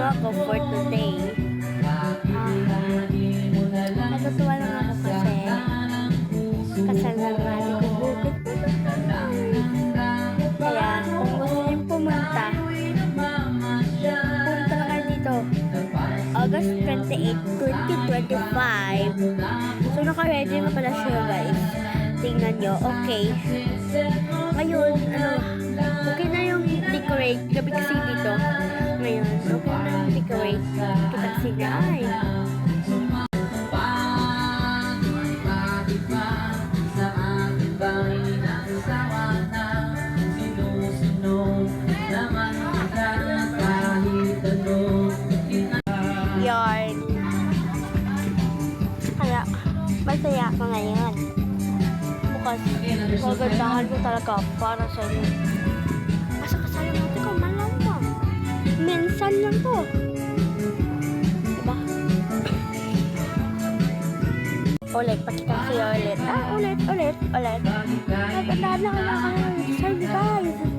ginagawa ko for today. Natutuwa lang ako kasi kasal na ng ate ko bukid. Kaya kung gusto niyo pumunta na kayo dito. August 28, 2025. So naka-ready na pala siya guys. Tingnan nyo. Okay. Ngayon, okay na yung decorate. Gabi kasi dito. Ngayon, okay na yung decorate. Kita kasi na ay. Yarn. Kaya, masaya ako ngayon. Bukas, magandahan ko talaga para sa inyo. Basta kasalanan natin ko, malamang. Minsan lang to. Diba? Ulit, pakita ko sa'yo ulit. Ulit. Nagandahan na kailangan. Sorry guys.